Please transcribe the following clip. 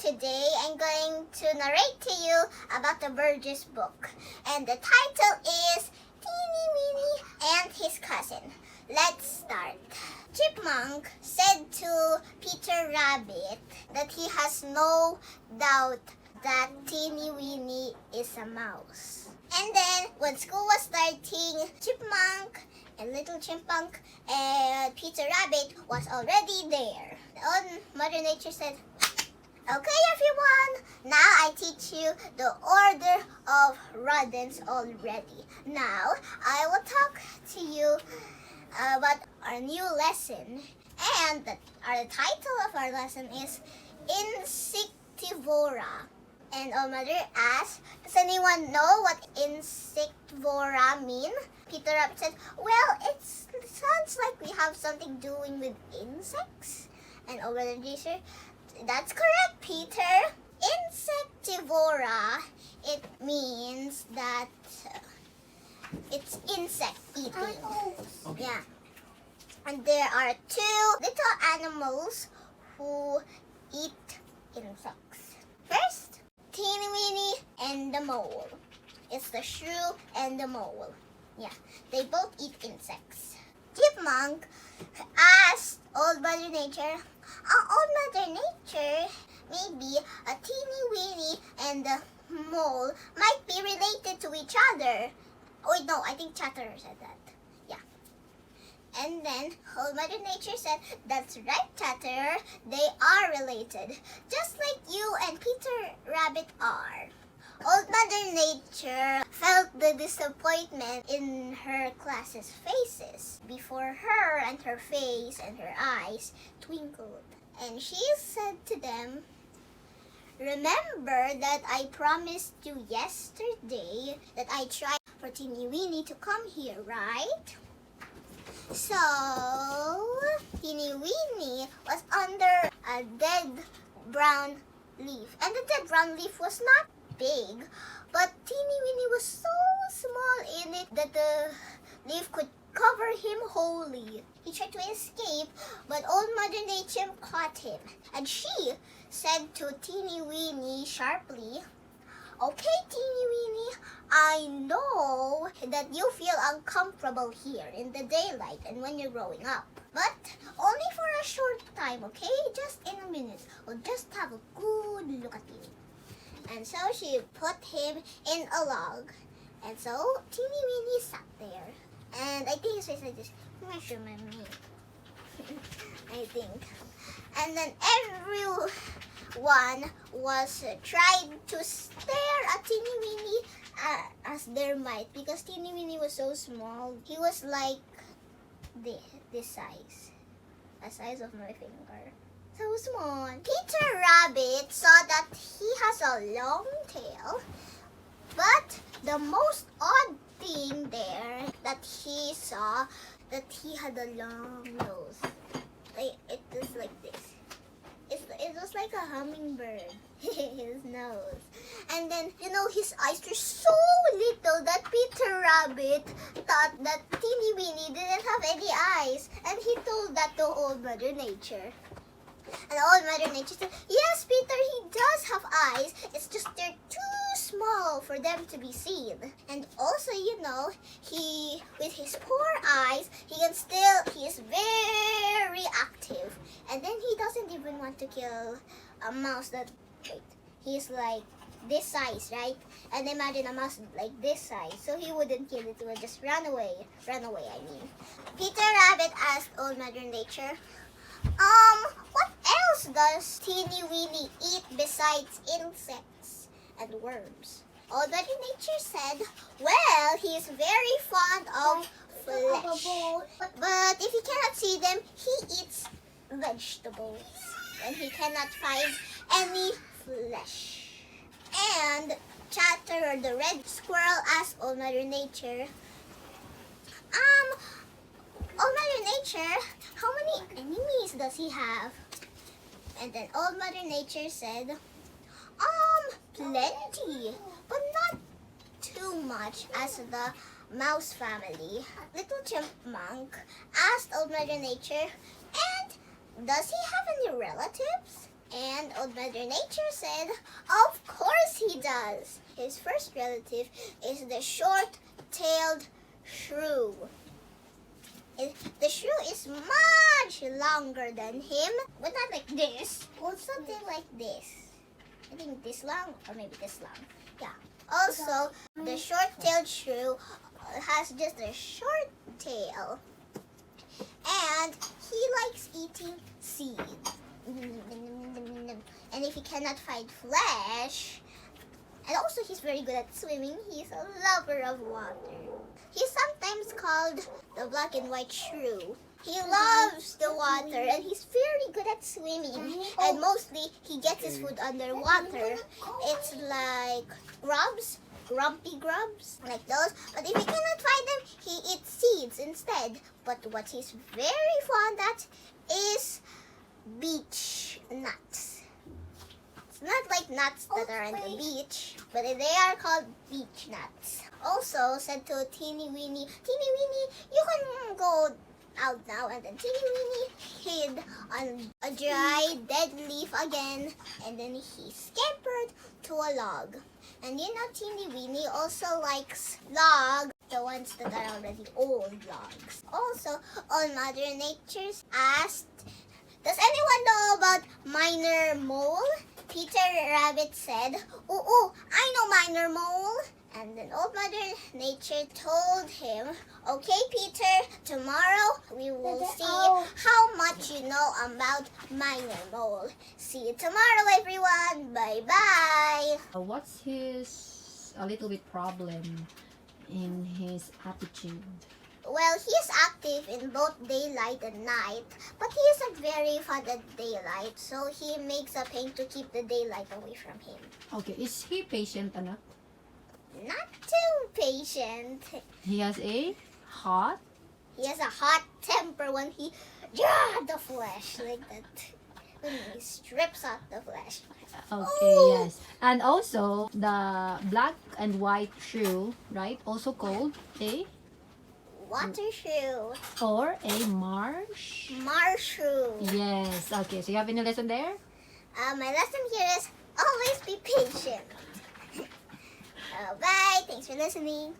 today I'm going to narrate to you about the Burgess book. And the title is Teeny Weeny and His Cousin. Let's start. Chipmunk said to Peter Rabbit that he has no doubt that Teeny Weeny is a mouse. And then when school was starting, Chipmunk and Little Chipmunk and Peter Rabbit was already there. Old Mother Nature said, "Okay, everyone, now I teach you the order of rodents already. Now I will talk to you about our new lesson. And the title of our lesson is Insectivora." And Old Mother asked, "Does anyone know what Insectivora mean?" Peter Rabbit said, "Well, it sounds like we have something doing with insects." And Old Mother Nature, "That's correct, Peter. Insectivora, it means that it's insect eating." Okay. Yeah. And there are two little animals who eat insects. First, Teeny Weeny and the mole. It's the shrew and the mole. Yeah, they both eat insects. Chipmunk asked Old Mother Nature, Old Mother Nature, maybe a Teeny Weeny and the mole might be related to each other." Oh, wait, no, I think Chatterer said that. Yeah. And then Old Mother Nature said, "That's right, Chatterer. They are related, just like you and Peter Rabbit are." Old Mother Nature felt the disappointment in her class's faces before her, and her face and her eyes twinkled. And she said to them, "Remember that I promised you yesterday that I'd try for Teeny Weeny to come here, right?" So, Teeny Weeny was under a dead brown leaf. And the dead brown leaf was not big, but Teeny Weeny was so small in it that the leaf could cover him wholly. He tried to escape, but Old Mother Nature caught him. And she said to Teeny Weeny sharply, "Okay, Teeny Weeny, I know that you feel uncomfortable here in the daylight and when you're growing up. But only for a short time, okay? Just in a minute. We'll just have a good look at you." And so she put him in a log. And so Teeny Weeny sat there. And I think his face like this. Measure my meat. I think. And then everyone was trying to stare at Teeny Weeny as their might, because Teeny Weeny was so small. He was like this size. The size of my finger. So small. Peter Rabbit saw that he has a long tail, but the most odd thing there that he saw, that he had a long nose. It was like this. It was like a hummingbird. His nose. And then, his eyes were so little that Peter Rabbit thought that Teeny Weeny didn't have any eyes. And he told that to Old Mother Nature. And Old Mother Nature said, "Yes, Peter, he does have eyes. It's just they're too small for them to be seen. And also, he, with his poor eyes, he is very active. And then he doesn't even want to kill a mouse he's like this size, right? And imagine a mouse like this size. So he wouldn't kill it. He would just run away. Peter Rabbit asked Old Mother Nature, what else does Teeny Weeny eat besides insects and worms?" Old Mother Nature said, "Well, he is very fond of flesh. But if he cannot see them, he eats vegetables when he cannot find any flesh." And Chatterer the red squirrel asked Old Mother Nature, "Old Mother Nature, how many enemies does he have?" And then Old Mother Nature said, "Plenty, but not too much as the mouse family." Little Chipmunk asked Old Mother Nature, "And does he have any relatives?" And Old Mother Nature said, of course he does. His first relative is the short-tailed shrew. The shrew is much longer than him, but not like this. Well, something like this. I think this long, or maybe this long. Yeah. Also, the short-tailed shrew has just a short tail. And he likes eating seeds. And if he cannot find flesh, and also he's very good at swimming, he's a lover of water. He's sometimes called the black and white shrew. He loves the water and he's very good at swimming. And mostly he gets his food underwater. It's like grubs, grumpy grubs, like those. But if he cannot find them, he eats seeds instead. But what he's very fond at is beech nuts. It's not like nuts that are on the beach, but they are called beech nuts. Also said to Teeny Weeny, you can go out now. And then Teeny Weeny hid on a dry, dead leaf again. And then he scampered to a log. And you know, Teeny Weeny also likes logs, the ones that are already old logs. Also, Old Mother Nature asked, does anyone know about Minor Mole? Peter Rabbit said, ooh, I know Minor Mole. And then Old Mother Nature told him, okay, Peter, tomorrow we will see how much you know about Minor Mole. See you tomorrow, everyone. Bye-bye. What's his a little bit problem in his attitude? Well, he's active in both daylight and night, but he isn't very fond of daylight, so he makes a paint to keep the daylight away from him. Okay, is he patient or not? Not too patient. He has a hot? He has a hot temper when he the flesh like that. When he strips out the flesh. Okay, yes. And also, the black and white shrew, right? Also called a? Water shrew. Or a marsh? Marsh shrew. Yes. Okay, so you have any lesson there? My lesson here is always be patient. Bye. Thanks for listening.